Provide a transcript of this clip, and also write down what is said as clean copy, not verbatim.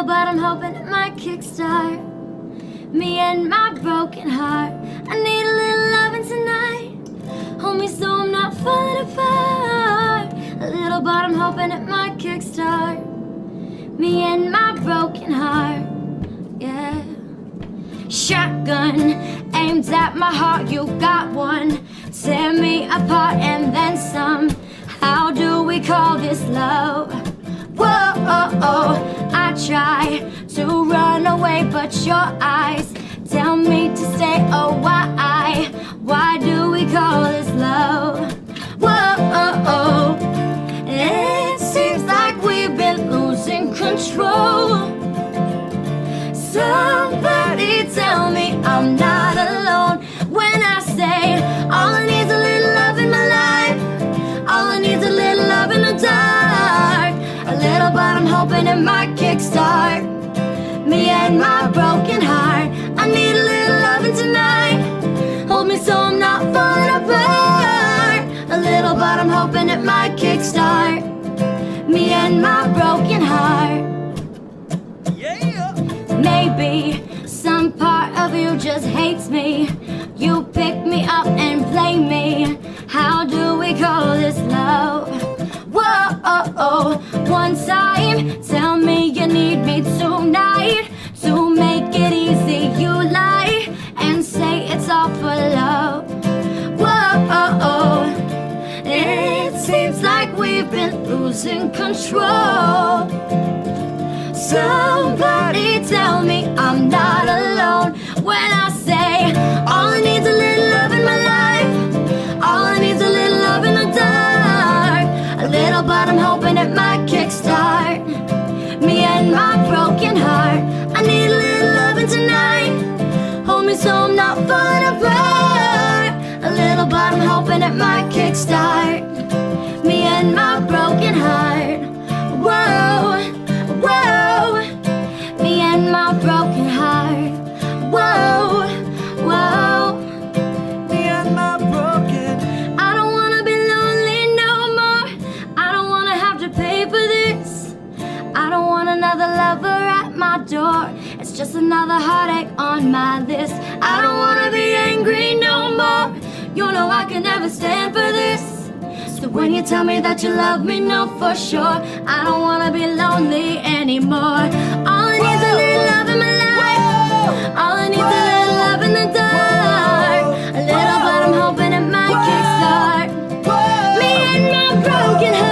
little, but I'm hoping it might kickstart me and my broken heart. I need a little loving tonight. Hold me so I'm not falling apart. A little, but I'm hoping it might kickstart me and my broken heart. Yeah. Shotgun aimed at my heart, you got one. Tear me apart and then some. How do we call this love? Whoa, I try to run away, but your eyes tell me to stay. Oh, why do we call this love? Whoa, it seems like we've been losing control. Somebody tell me I'm not alone when I say all I need is a little love in my life. All I need is a little love in the dark. A little, but I'm hoping it might kickstart me and my broken heart. I need a little loving tonight. Hold me so I'm not falling apart. A little, but I'm hoping it might kickstart me and my broken heart. Maybe some part of you just hates me. You pick me up and play me. How do we call this love? Whoa, one time, tell me you need me tonight. To make it easy, you lie and say it's all for love. Whoa, it seems like we've been losing control. Somebody tell me I'm not alone when I say all I need is a little love in my life. All I need is a little love in the dark. A little, but I'm hoping it might kickstart me and my broken heart. I need a little loving tonight. Hold me so I'm not falling apart. A little, but I'm hoping it might kickstart me and my broken heart. Whoa. Me and my broken heart. Whoa, me and my broken. I don't wanna be lonely no more. I don't wanna have to pay for this. I don't want another lover at my door. It's just another heartache on my list. I don't wanna be angry no more. You know I can never stand for this. So when you tell me that you love me, know for sure I don't wanna be lonely anymore. All I need is a little love in my life. All I need is a little love in the dark. A little, but I'm hoping it might kickstart me and my broken heart.